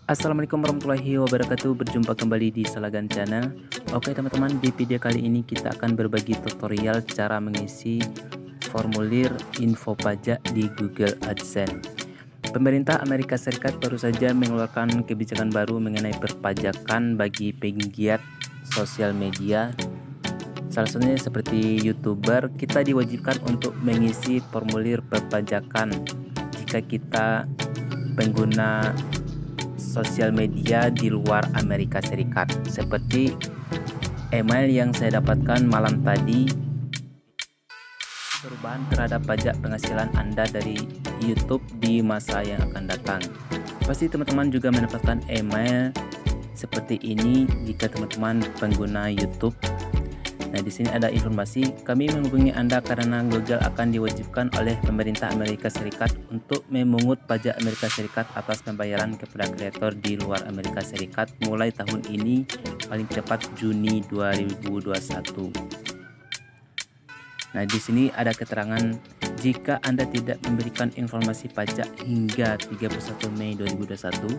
Assalamualaikum warahmatullahi wabarakatuh. Berjumpa kembali di Salagan Channel. Oke teman-teman, di video kali ini kita akan berbagi tutorial cara mengisi formulir info pajak di Google AdSense. Pemerintah Amerika Serikat baru saja mengeluarkan kebijakan baru mengenai perpajakan bagi penggiat sosial media. Salah satunya seperti YouTuber, kita diwajibkan untuk mengisi formulir perpajakan jika kita pengguna sosial media di luar Amerika Serikat. Seperti email yang saya dapatkan malam tadi, perubahan terhadap pajak penghasilan Anda dari YouTube di masa yang akan datang. Pasti teman-teman juga mendapatkan email seperti ini jika teman-teman pengguna YouTube. Nah, di sini ada informasi, kami menghubungi Anda karena Google akan diwajibkan oleh pemerintah Amerika Serikat untuk memungut pajak Amerika Serikat atas pembayaran kepada kreator di luar Amerika Serikat mulai tahun ini, paling cepat Juni 2021. Nah, di sini ada keterangan jika Anda tidak memberikan informasi pajak hingga 31 Mei 2021,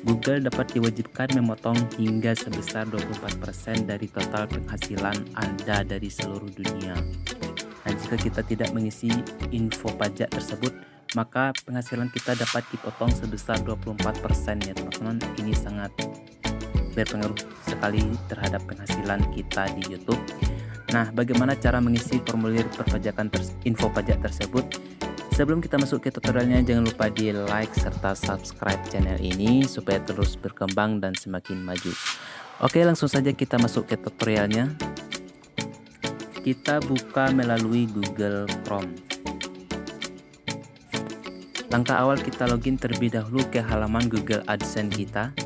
Google dapat diwajibkan memotong hingga sebesar 24% dari total penghasilan Anda dari seluruh dunia. Nah, jika kita tidak mengisi info pajak tersebut, maka penghasilan kita dapat dipotong sebesar 24% ya teman-teman. Ini sangat berpengaruh sekali terhadap penghasilan kita di YouTube. Nah, bagaimana cara mengisi formulir perpajakan info pajak tersebut? Sebelum kita masuk ke tutorialnya, jangan lupa di like serta subscribe channel ini supaya terus berkembang dan semakin maju. Oke, langsung saja kita masuk ke tutorialnya. Kita buka melalui Google Chrome. Langkah awal, kita login terlebih dahulu ke halaman Google AdSense kita.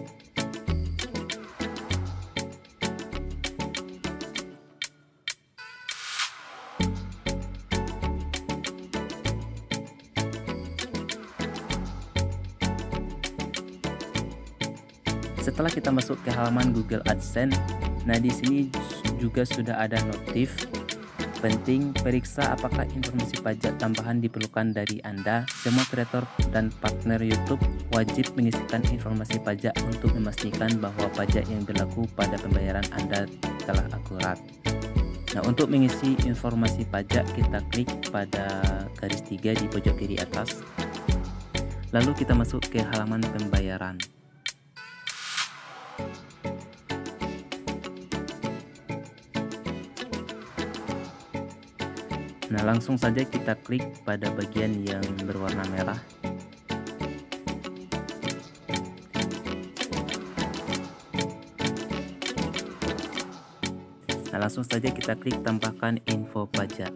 Setelah kita masuk ke halaman Google AdSense, nah di sini juga sudah ada notif penting, periksa apakah informasi pajak tambahan diperlukan dari Anda. Semua kreator dan partner YouTube wajib mengisikan informasi pajak untuk memastikan bahwa pajak yang berlaku pada pembayaran Anda telah akurat. Nah, untuk mengisi informasi pajak, kita klik pada garis 3 di pojok kiri atas. Lalu kita masuk ke halaman pembayaran. Nah, langsung saja kita klik pada bagian yang berwarna merah. Nah, langsung saja kita klik tambahkan info pajak.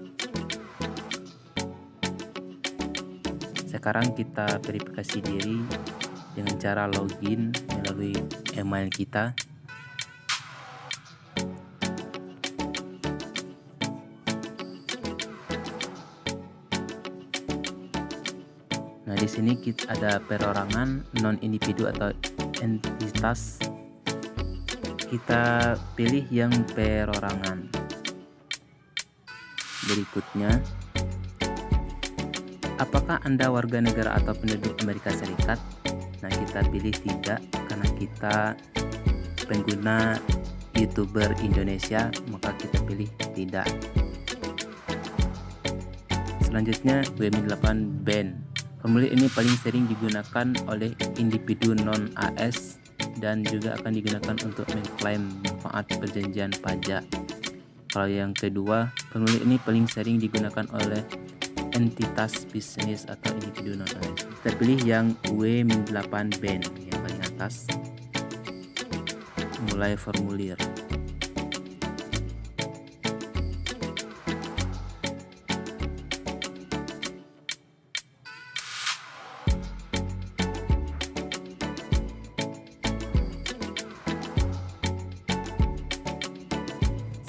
Sekarang kita verifikasi diri dengan cara login melalui email kita. Nah, di sini kita ada perorangan, non individu atau entitas. Kita pilih yang perorangan. Berikutnya, apakah Anda warga negara atau penduduk Amerika Serikat? Nah, kita pilih tidak karena kita pengguna YouTuber Indonesia, maka kita pilih tidak. Selanjutnya, WM8 ban. Formulir ini paling sering digunakan oleh individu non-AS dan juga akan digunakan untuk mengklaim manfaat perjanjian pajak. Kalau yang kedua, formulir ini paling sering digunakan oleh entitas bisnis atau individu non-AS. Kita pilih yang W8 ban yang paling atas. Mulai formulir.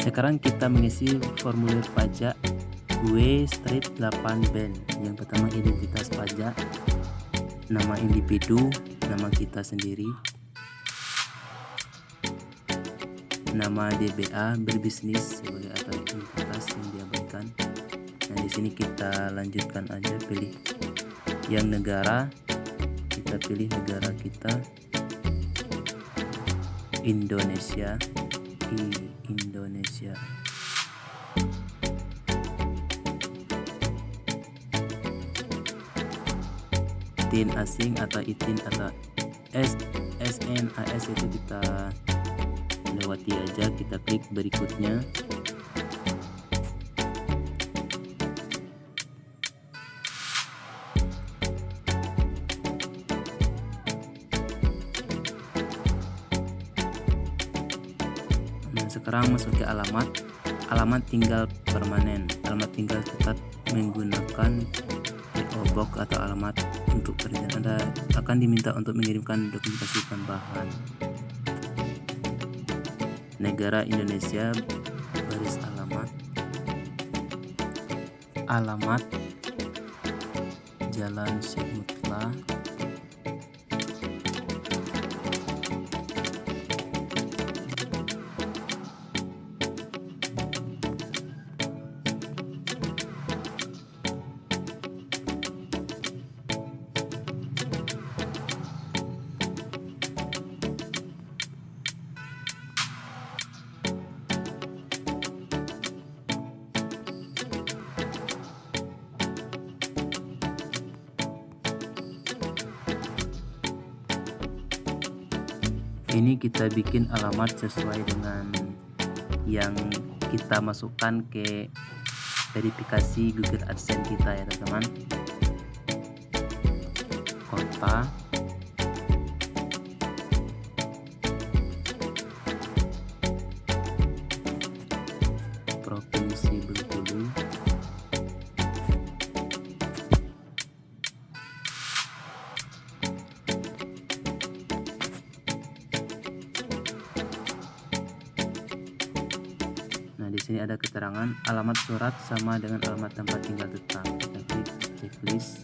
Sekarang kita mengisi formulir pajak W-8 ban. Yang pertama, identitas pajak, nama individu, nama kita sendiri, nama DBA berbisnis sebagai atau entitas yang diabaikan. Nah, di sini kita lanjutkan aja, pilih yang negara, kita pilih negara kita. Indonesia, Indonesia. TIN asing atau ITIN atau SNAS itu kita lewati aja, kita klik berikutnya. Nah, sekarang masuk ke alamat tinggal permanen. Alamat tinggal tetap menggunakan PO Box atau alamat untuk perjalanan. Anda akan diminta untuk mengirimkan dokumentasi tambahan. Negara Indonesia, baris alamat Jalan Syekh Mutla, ini kita bikin alamat sesuai dengan yang kita masukkan ke verifikasi Google AdSense kita ya teman-teman. Kota, Provinsi Bengkulu, di sini ada keterangan alamat surat sama dengan alamat tempat tinggal tetap. Kita klik checklist.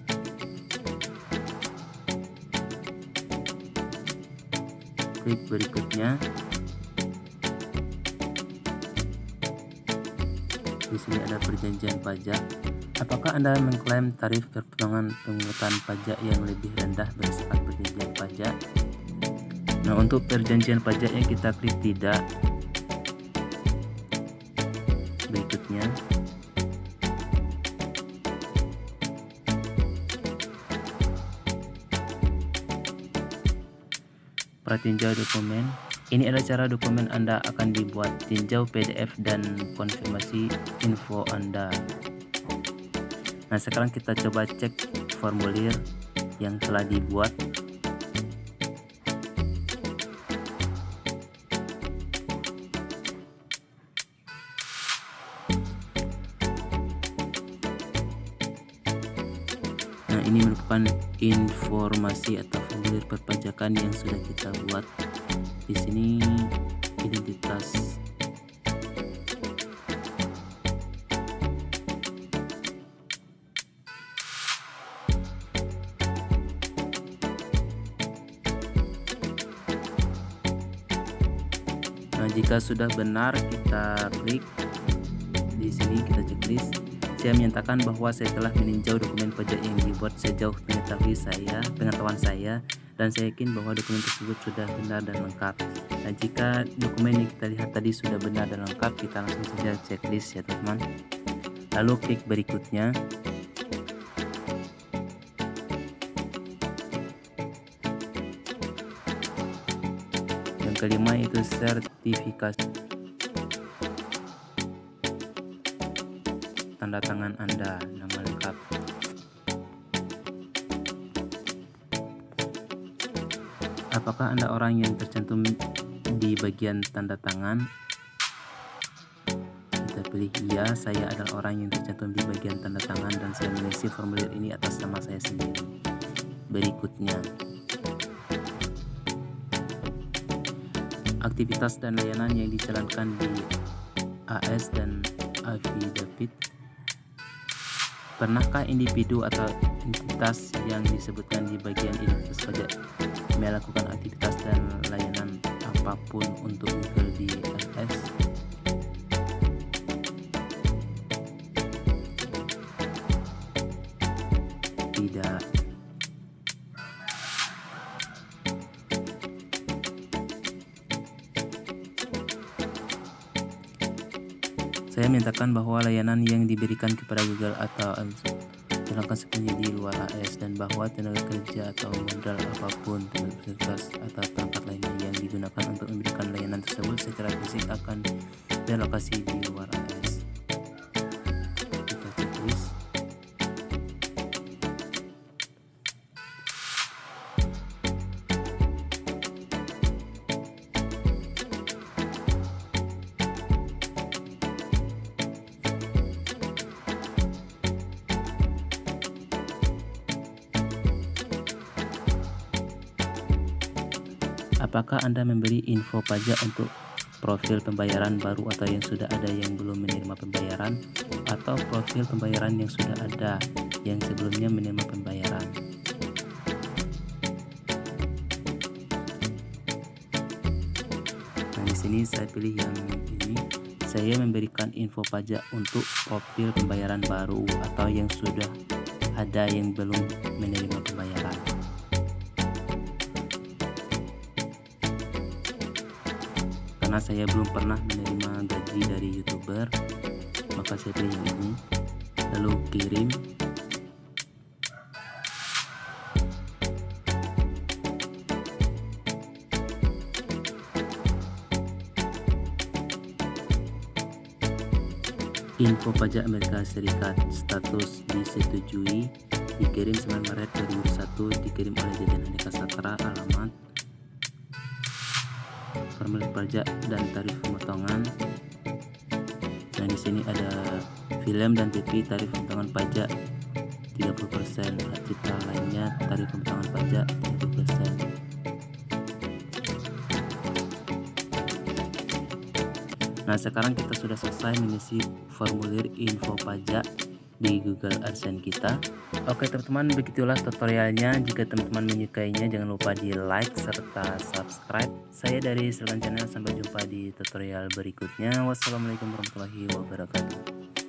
Klik berikutnya. Di sini ada perjanjian pajak. Apakah Anda mengklaim tarif perpotongan pungutan pajak yang lebih rendah berdasarkan perjanjian pajak? Nah, untuk perjanjian pajaknya kita klik tidak. Berikutnya, pratinjau dokumen. Ini adalah cara dokumen Anda akan dibuat, tinjau PDF dan konfirmasi info Anda. Nah, sekarang kita coba cek formulir yang telah dibuat. Nah, ini merupakan informasi atau formulir perpajakan yang sudah kita buat. Di sini identitas, nah jika sudah benar kita klik di sini, kita checklist. Saya menyatakan bahwa saya telah meninjau dokumen pajak yang dibuat sejauh pengetahuan saya, dan saya yakin bahwa dokumen tersebut sudah benar dan lengkap. Nah, jika dokumen yang kita lihat tadi sudah benar dan lengkap, kita langsung saja checklist ya teman-teman. Lalu klik berikutnya. Yang kelima itu sertifikasi, tanda tangan Anda, nama lengkap. Apakah Anda orang yang tercantum di bagian tanda tangan? Kita pilih iya, saya adalah orang yang tercantum di bagian tanda tangan dan saya mengisi formulir ini atas nama saya sendiri. Berikutnya, aktivitas dan layanan yang dijalankan di AS dan affidavit. Pernahkah individu atau entitas yang disebutkan di bagian identitas pajak melakukan aktivitas dan layanan apapun untuk Google di AS? Tidak. Saya mintakan bahwa layanan yang diberikan kepada Google atau dilakukan sepenuhnya di luar AS, dan bahwa tenaga kerja atau modal apapun, fasilitas atau perangkat lainnya yang digunakan untuk memberikan layanan tersebut secara fisik akan direlokasi di luar AS. Kita checklist. Apakah Anda memberi info pajak untuk profil pembayaran baru atau yang sudah ada yang belum menerima pembayaran, atau profil pembayaran yang sudah ada yang sebelumnya menerima pembayaran? Nah, di sini saya pilih yang ini. Saya memberikan info pajak untuk profil pembayaran baru atau yang sudah ada yang belum menerima pembayaran. Karena saya belum pernah menerima gaji dari YouTuber, maka saya pilih yang ini, lalu kirim. Info pajak Amerika Serikat, status disetujui, dikirim 9 Maret 2021, dikirim oleh Jajan Aneka Sastra, alamat, formulir pajak dan tarif pemotongan. Nah, di sini ada film dan TV tarif pemotongan pajak 30%, hak cipta lainnya tarif pemotongan pajak 30%. Nah, sekarang kita sudah selesai mengisi formulir info pajak di Google AdSense kita. Oke teman-teman, begitulah tutorialnya. Jika teman-teman menyukainya, jangan lupa di like serta subscribe. Saya dari Silvan Channel, sampai jumpa di tutorial berikutnya. Wassalamualaikum warahmatullahi wabarakatuh.